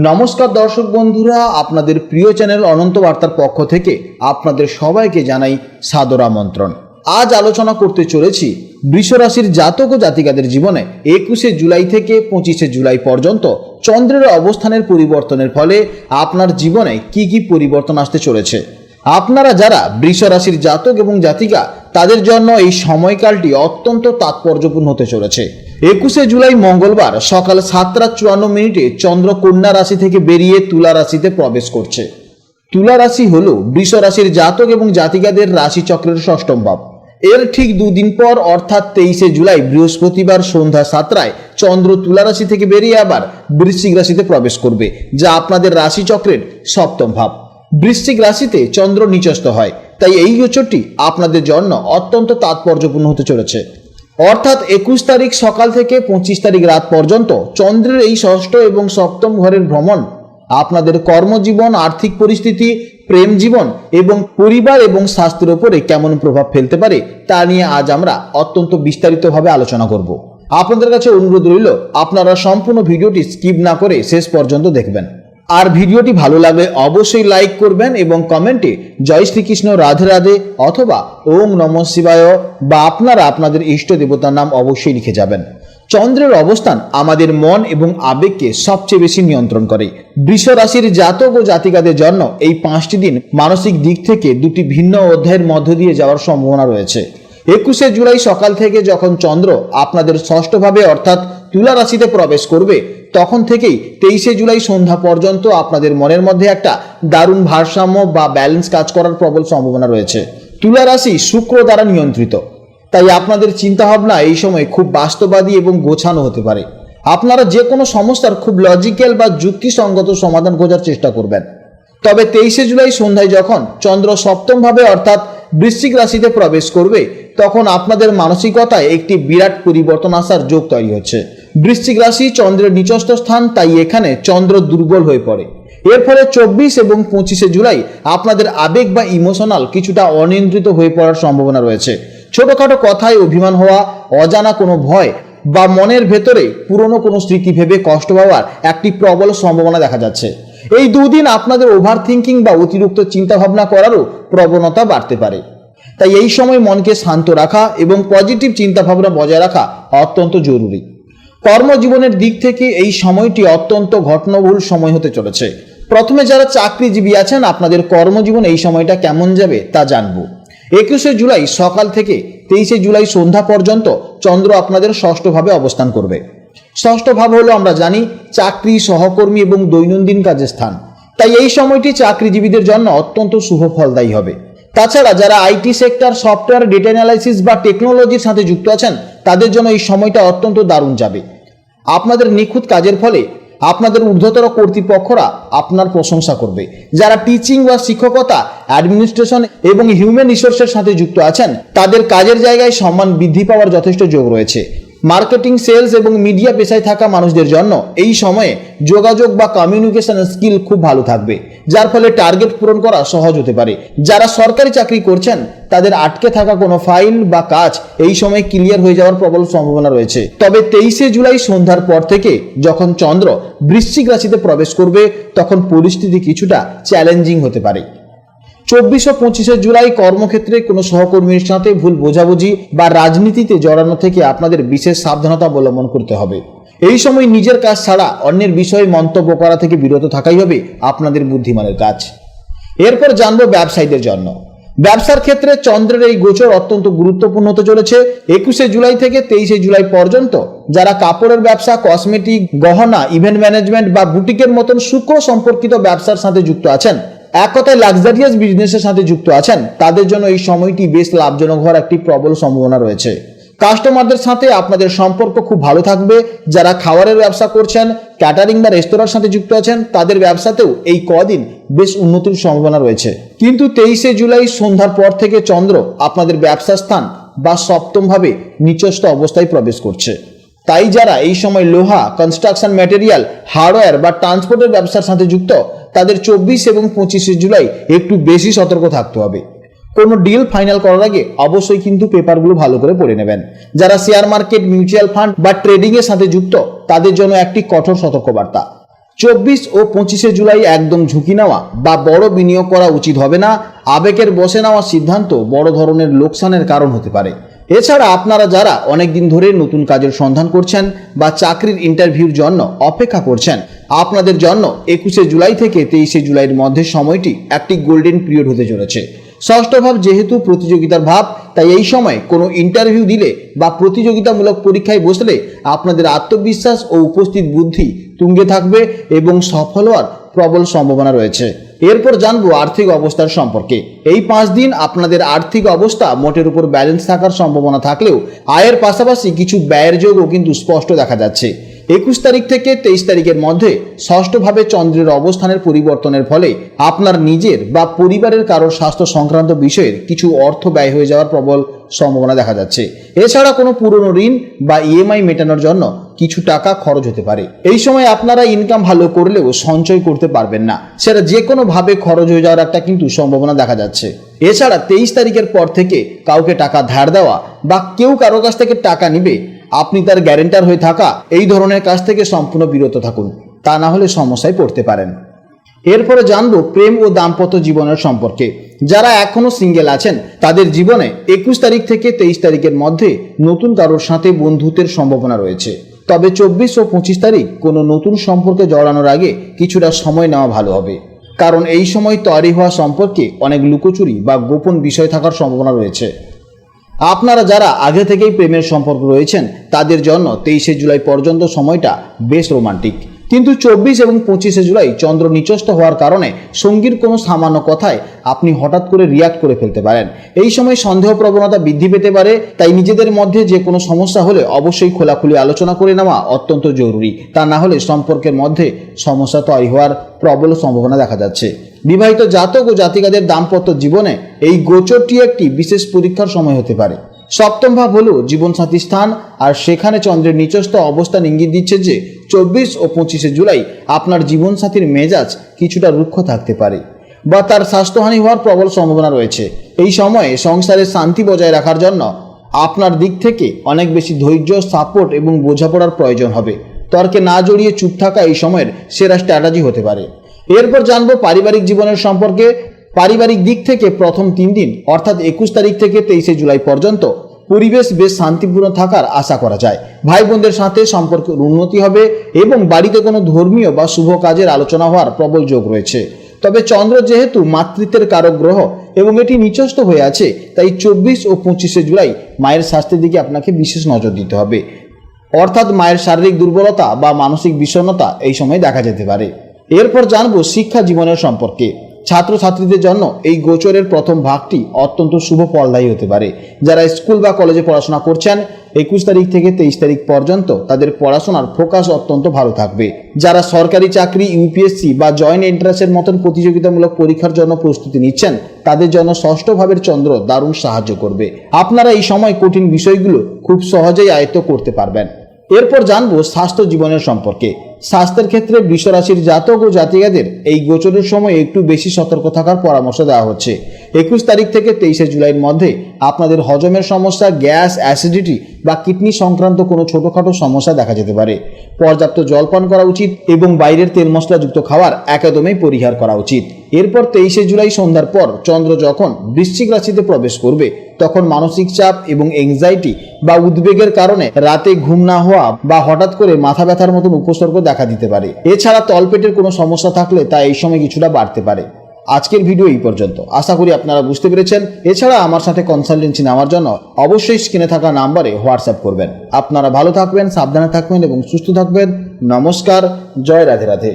নমস্কার দর্শক বন্ধুরা, আপনাদের প্রিয় চ্যানেল অনন্ত বার্তার পক্ষ থেকে আপনাদের সবাইকে জানাই সাদর আমন্ত্রণ। আজ আলোচনা করতে চলেছি বৃষ রাশির জাতক ও জাতিকাদের জীবনে 21শে জুলাই থেকে 25শে জুলাই পর্যন্ত চন্দ্রের অবস্থানের পরিবর্তনের ফলে আপনার জীবনে কি কি পরিবর্তন আসতে চলেছে। আপনারা যারা বৃষ রাশির জাতক এবং জাতিকা, তাদের জন্য এই সময়কালটি অত্যন্ত তাৎপর্যপূর্ণ হতে চলেছে। 21শে জুলাই মঙ্গলবার সকাল 7:54 চন্দ্র কন্যা রাশি থেকে বেরিয়ে তুলা রাশিতে প্রবেশ করছে। তুলা রাশি হল বৃষ রাশির জাতক এবং জাতিকাদের রাশিচক্রের ষষ্ঠম ভাব। এর ঠিক দুদিন পর অর্থাৎ 23শে জুলাই বৃহস্পতিবার সন্ধ্যা 7টায় চন্দ্র তুলা রাশি থেকে বেরিয়ে আবার বৃশ্চিক রাশিতে প্রবেশ করবে, যা আপনাদের রাশিচক্রের সপ্তম ভাব। বৃশ্চিক রাশিতে চন্দ্র নিচস্থ হয়, তাই এই গোচরটি আপনাদের জন্য অত্যন্ত তাৎপর্যপূর্ণ হতে চলেছে। অর্থাৎ 21 তারিখ সকাল থেকে 25 তারিখ রাত পর্যন্ত চন্দ্রের এই ষষ্ঠ এবং সপ্তম ঘরের ভ্রমণ আপনাদের কর্মজীবন, আর্থিক পরিস্থিতি, প্রেম জীবন এবং পরিবার এবং স্বাস্থ্যের উপরে কেমন প্রভাব ফেলতে পারে তা নিয়ে আজ আমরা অত্যন্ত বিস্তারিতভাবে আলোচনা করব। আপনাদের কাছে অনুরোধ রইল, আপনারা সম্পূর্ণ ভিডিওটি স্কিপ না করে শেষ পর্যন্ত দেখবেন। আর ভিডিওটি ভালো লাগলে অবশ্যই লাইক করবেন এবং কমেন্টে জয় শ্রীকৃষ্ণ, রাধে রাধে অথবা ওম নমঃ শিবায় বা আপনারা আপনাদের ইষ্ট দেবতার নাম অবশ্যই লিখে যাবেন। চন্দ্রের অবস্থান আমাদের মন এবং আবেগকে সবচেয়ে বেশি নিয়ন্ত্রণ করে। বৃষ রাশির জাতক ও জাতিকাদের জন্য এই 5টি দিন মানসিক দিক থেকে দুটি ভিন্ন অধ্যায়ের মধ্য দিয়ে যাওয়ার সম্ভাবনা রয়েছে। 21শে জুলাই সকাল থেকে যখন চন্দ্র আপনাদের ষষ্ঠভাবে অর্থাৎ তুলা রাশিতে প্রবেশ করবে, তখন থেকেই 23শে জুলাই সন্ধ্যা পর্যন্ত আপনাদের মনের মধ্যে একটা দারুণ ভারসাম্য বা ব্যালেন্স কাজ করার প্রবল সম্ভাবনা রয়েছে। তুলা রাশি শুক্র দ্বারা নিয়ন্ত্রিত, তাই আপনাদের চিন্তাভাবনা এই সময় খুব বাস্তববাদী এবং গোছানো হতে পারে। আপনারা যে কোনো সমস্যার খুব লজিক্যাল বা যুক্তিসঙ্গত সমাধান খোঁজার চেষ্টা করবেন। তবে 23শে জুলাই সন্ধ্যায় যখন চন্দ্র সপ্তমভাবে অর্থাৎ বৃশ্চিক রাশিতে প্রবেশ করবে, তখন আপনাদের মানসিকতায় একটি বিরাট পরিবর্তন আসার যোগ তৈরি হচ্ছে। বৃশ্চিক রাশি চন্দ্রের নিচস্থ স্থান, তাই এখানে চন্দ্র দুর্বল হয়ে পড়ে। এর ফলে 24 এবং 25শে জুলাই আপনাদের আবেগ বা ইমোশনাল কিছুটা অনিয়ন্ত্রিত হয়ে পড়ার সম্ভাবনা রয়েছে। ছোটখাটো কথায় অভিমান হওয়া, অজানা কোনো ভয় বা মনের ভেতরে পুরনো কোনো স্মৃতি ভেবে কষ্ট পাওয়ার একটি প্রবল সম্ভাবনা দেখা যাচ্ছে। এই দুদিন আপনাদের ওভার থিঙ্কিং বা অতিরিক্ত চিন্তাভাবনা করারও প্রবণতা বাড়তে পারে, তাই এই সময় মনকে শান্ত রাখা এবং পজিটিভ চিন্তাভাবনা বজায় রাখা অত্যন্ত জরুরি। কর্মজীবনের দিক থেকে এই সময়টি অত্যন্ত ঘটনাবহুল সময় হতে চলেছে। প্রথমে যারা চাকরিজীবী আছেন, আপনাদের কর্মজীবন এই সময়টা কেমন যাবে তা জানবো। 21শে জুলাই সকাল থেকে 23শে জুলাই সন্ধ্যা পর্যন্ত চন্দ্র আপনাদের ষষ্ঠভাবে অবস্থান করবে। ষষ্ঠ ভাব হলো আমরা জানি চাকরি, সহকর্মী এবং দৈনন্দিন কাজের স্থান, তাই এই সময়টি চাকরিজীবীদের জন্য অত্যন্ত শুভ ফলদায়ী হবে। তাছাড়া যারা IT sector, software, data analysis বা টেকনোলজির সাথে যুক্ত আছেন, তাদের জন্য এই সময়টা অত্যন্ত দারুণ যাবে। আপনাদের নিখুঁত কাজের ফলে আপনাদের ঊর্ধ্বতর কর্তৃপক্ষরা আপনার প্রশংসা করবে। যারা টিচিং বা শিক্ষকতা, অ্যাডমিনিস্ট্রেশন এবং হিউম্যান রিসোর্সের সাথে যুক্ত আছেন, তাদের কাজের জায়গায় সম্মান বৃদ্ধি পাওয়ার যথেষ্ট যোগ রয়েছে। মার্কেটিং, সেলস এবং মিডিয়া পেশায় থাকা মানুষদের জন্য এই সময়ে যোগাযোগ বা কমিউনিকেশন স্কিল খুব ভালো থাকবে, যার ফলে টার্গেট পূরণ করা সহজ হতে পারে। যারা সরকারি চাকরি করছেন, তাদের আটকে থাকা কোনো ফাইল বা কাজ এই সময় ক্লিয়ার হয়ে যাওয়ার প্রবল সম্ভাবনা রয়েছে। তবে 23শে জুলাই সন্ধ্যার পর থেকে যখন চন্দ্র বৃশ্চিক রাশিতে প্রবেশ করবে, তখন পরিস্থিতি কিছুটা চ্যালেঞ্জিং হতে পারে। 24 ও 25শে জুলাই কর্মক্ষেত্রে কোনো সহকর্মীর সাথে ভুল বোঝাবুঝি বা রাজনীতিতে জড়ানো থেকে আপনাদের বিশেষ সাবধানতা অবলম্বন করতে হবে। এই সময় নিজের কাজ ছাড়া অন্যের বিষয়ে মন্তব্য করা থেকে বিরত থাকাই হবে আপনাদের বুদ্ধিমানের কাজ। এরপর জানবো ব্যবসায়ীদের জন্য। ব্যবসার ক্ষেত্রে চন্দ্রের এই গোচর অত্যন্ত গুরুত্বপূর্ণ হতে চলেছে। 21শে জুলাই থেকে 23শে জুলাই পর্যন্ত যারা কাপড়ের ব্যবসা, কসমেটিক, গহনা, ইভেন্ট ম্যানেজমেন্ট বা বুটিকের মতন শুল্ক সম্পর্কিত ব্যবসার সাথে যুক্ত আছেন, এক কথায় লাক্সারিয়াস বিজনেসের সাথে যুক্ত আছেন, তাদের জন্য এই সময়টি বেশ লাভজনক হওয়ার একটি প্রবল সম্ভাবনা রয়েছে। কাস্টমারদের সাথে আপনাদের সম্পর্ক খুব ভালো থাকবে। যারা খাবারের ব্যবসা করছেন, ক্যাটারিং বা রেস্তোরাঁর সাথে যুক্ত আছেন, তাদের ব্যবসাতেও এই কদিন বেশ উন্নতির সম্ভাবনা রয়েছে। কিন্তু 23শে জুলাই সন্ধ্যার পর থেকে চন্দ্র আপনাদের ব্যবসা স্থান বা সপ্তমভাবে নিচস্থ অবস্থায় প্রবেশ করছে। তাই যারা এই সময় লোহা, কনস্ট্রাকশন ম্যাটেরিয়াল, হার্ডওয়্যার বা ট্রান্সপোর্টের ব্যবসার সাথে যুক্ত, তাদের 24 এবং 25শে জুলাই একটু বেশি সতর্ক থাকতে হবে। কোনো ডিল ফাইনাল করার আগে অবশ্যই কিন্তু পেপারগুলো ভালো করে পড়ে নেবেন। যারা শেয়ার মার্কেট, মিউচুয়াল ফান্ড বা ট্রেডিং এর সাথে যুক্ত, তাদের জন্য একটি কঠোর সতর্কবার্তা। 24 ও 25 জুলাই একদম ঝুঁকি নেওয়া বা বড় বিনিয়োগ করা উচিত হবে না। আবেগের বশে নেওয়া সিদ্ধান্ত বড় ধরনের লোকসানের কারণ হতে পারে। এছাড়া আপনারা যারা অনেক দিন ধরে নতুন কাজের সন্ধান করছেন বা চাকরির ইন্টারভিউর জন্য অপেক্ষা করছেন, আপনাদের জন্য 21 জুলাই থেকে 23 জুলাইয়ের মধ্যে সময়টি একটি গোল্ডেন পিরিয়ড হতে চলেছে। ষষ্ঠ ভাব যেহেতু প্রতিযোগিতার ভাব, তাই এই সময় কোনো ইন্টারভিউ দিলে বা প্রতিযোগিতামূলক পরীক্ষায় বসলে আপনাদের আত্মবিশ্বাস ও উপস্থিত বুদ্ধি তুঙ্গে থাকবে এবং সফল হওয়ার প্রবল সম্ভাবনা রয়েছে। এরপর জানবো আর্থিক অবস্থার সম্পর্কে। এই 5 দিন আপনাদের আর্থিক অবস্থা মোটের উপর ব্যালেন্স থাকার সম্ভাবনা থাকলেও আয়ের পাশাপাশি কিছু ব্যয়ের যোগও কিন্তু স্পষ্ট দেখা যাচ্ছে। 21 তারিখ থেকে 23 তারিখের মধ্যে ষষ্ঠভাবে চন্দ্রের অবস্থানের পরিবর্তনের ফলে আপনার নিজের বা পরিবারের কারোর স্বাস্থ্য সংক্রান্ত বিষয়ের কিছু অর্থ ব্যয় হয়ে যাওয়ার প্রবল সম্ভাবনা দেখা যাচ্ছে। এছাড়া কোনো পুরনো ঋণ বা ইএমআই মেটানোর জন্য কিছু টাকা খরচ হতে পারে। এই সময় আপনারা ইনকাম ভালো করলেও সঞ্চয় করতে পারবেন না, সেটা যে কোনোভাবে খরচ হয়ে যাওয়ার একটা কিন্তু সম্ভাবনা দেখা যাচ্ছে। এছাড়া 23 তারিখের পর থেকে কাউকে টাকা ধার দেওয়া বা কেউ কারো কাছ থেকে টাকা নিবে, আপনি তার গ্যারেন্টার হয়ে থাকা, এই ধরনের কাজ থেকে সম্পূর্ণ বিরত থাকুন, তা না হলে সমস্যায় পড়তে পারেন। এরপরে জানবো প্রেম ও দাম্পত্য জীবনের সম্পর্কে। যারা এখনো সিঙ্গেল আছেন তাদের জীবনে 21 তারিখ থেকে 23 তারিখের মধ্যে নতুন কারোর সাথে বন্ধুত্বের সম্ভাবনা রয়েছে। তবে 24 ও 25 তারিখ কোনো নতুন সম্পর্কে জড়ানোর আগে কিছুটা সময় নেওয়া ভালো হবে, কারণ এই সময় তৈরি হওয়া সম্পর্কে অনেক লুকোচুরি বা গোপন বিষয় থাকার সম্ভাবনা রয়েছে। আপনারা যারা আগে থেকেই প্রেমের সম্পর্ক রয়েছেন তাদের জন্য 23 জুলাই পর্যন্ত সময়টা বেশ রোমান্টিক, কিন্তু 24 এবং 25 জুলাই চন্দ্র নিচস্থ হওয়ার কারণে সঙ্গীর কোনো সামান্য কথায় আপনি হঠাৎ করে রিয়াক্ট করে ফেলতে পারেন। এই সময় সন্দেহ প্রবণতা বৃদ্ধি পেতে পারে, তাই নিজেদের মধ্যে যে কোনো সমস্যা হলে অবশ্যই খোলাখুলি আলোচনা করে নেওয়া অত্যন্ত জরুরি, তা না হলে সম্পর্কের মধ্যে সমস্যা তৈরি হওয়ার প্রবল সম্ভাবনা দেখা যাচ্ছে। বিবাহিত জাতক ও জাতিকাদের দাম্পত্য জীবনে এই গোচরটি একটি বিশেষ পরীক্ষার সময় হতে পারে। সপ্তম ভাব হলো জীবনসাথী স্থান, আর সেখানে চন্দ্রের নিচস্থ অবস্থান ইঙ্গিত দিচ্ছে যে 24 ও 25 জুলাই আপনার জীবনসাথীর মেজাজ কিছুটা রুক্ষ থাকতে পারে বা তার স্বাস্থ্যহানি হওয়ার প্রবল সম্ভাবনা রয়েছে। এই সময়ে সংসারের শান্তি বজায় রাখার জন্য আপনার দিক থেকে অনেক বেশি ধৈর্য, সাপোর্ট এবং বোঝাপড়ার প্রয়োজন হবে। তর্কে না জড়িয়ে চুপ থাকা এই সময়ের সেরা স্ট্র্যাটেজি হতে পারে। এরপর জানবো পারিবারিক জীবনের সম্পর্কে। পারিবারিক দিক থেকে প্রথম 3 দিন অর্থাৎ 21 তারিখ থেকে 23 জুলাই পর্যন্ত পরিবেশ বেশ শান্তিপূর্ণ থাকার আশা করা যায়। ভাই বোনদের সাথে সম্পর্কের উন্নতি হবে এবং বাড়িতে কোনো ধর্মীয় বা শুভ কাজের আলোচনা হওয়ার প্রবল যোগ রয়েছে। তবে চন্দ্র যেহেতু মাতৃত্বের কারক গ্রহ এবং এটি নিচস্থ হয়ে আছে, তাই 24 ও 25 জুলাই মায়ের স্বাস্থ্যের দিকে আপনাকে বিশেষ নজর দিতে হবে, অর্থাৎ মায়ের শারীরিক দুর্বলতা বা মানসিক বিষণ্ণতা এই সময় দেখা যেতে পারে। এরপর জানবো শিক্ষা জীবনের সম্পর্কে। ছাত্রছাত্রীদের জন্য এই গোচরের প্রথম ভাগটি অত্যন্ত শুভ ফলদায়ী হতে পারে। যারা স্কুল বা কলেজে পড়াশোনা করছেন 21 তারিখ থেকে 23 তারিখ পর্যন্ত তাদের পড়াশোনার ফোকাস অত্যন্ত ভালো থাকবে। যারা সরকারি চাকরি, ইউপিএসসি বা জয়েন্ট এন্ট্রান্সের মতন প্রতিযোগিতামূলক পরীক্ষার জন্য প্রস্তুতি নিচ্ছেন তাদের জন্য ষষ্ঠ ভাবের চন্দ্র দারুণ সাহায্য করবে। আপনারা এই সময় কঠিন বিষয়গুলো খুব সহজেই আয়ত্ত করতে পারবেন। এরপর জানবো স্বাস্থ্য জীবনের সম্পর্কে। স্বাস্থ্যের ক্ষেত্রে বৃষ রাশির জাতক ও জাতিকাদের এই গোচরের সময় একটু বেশি সতর্ক থাকার পরামর্শ দেওয়া হচ্ছে। 21 তারিখ থেকে 23 জুলাইয়ের মধ্যে আপনাদের হজমের সমস্যা, গ্যাস, অ্যাসিডিটি বা কিডনি সংক্রান্ত কোনো ছোটোখাটো সমস্যা দেখা যেতে পারে। পর্যাপ্ত জল পান করা উচিত এবং বাইরের তেল মশলাযুক্ত খাবার একদমই পরিহার করা উচিত। এরপর 23 জুলাই সন্ধ্যার পর চন্দ্র যখন বৃশ্চিক রাশিতে প্রবেশ করবে তখন মানসিক চাপ এবং এংজাইটি বা উদ্বেগের কারণে রাতে ঘুম না হওয়া বা হঠাৎ করে মাথা ব্যথার মতন উপসর্গ দেখা দিতে পারে। এছাড়া তলপেটের কোনো সমস্যা থাকলে তা এই সময় কিছুটা বাড়তে পারে। আজকের ভিডিও এই পর্যন্ত, আশা করি আপনারা বুঝতে পেরেছেন। এছাড়া আমার সাথে কনসালটেন্সি নেওয়ার জন্য অবশ্যই স্ক্রিনে থাকা নাম্বারে হোয়াটসঅ্যাপ করবেন। আপনারা ভালো থাকবেন, সাবধানে থাকবেন এবং সুস্থ থাকবেন। নমস্কার, জয় রাধে রাধে।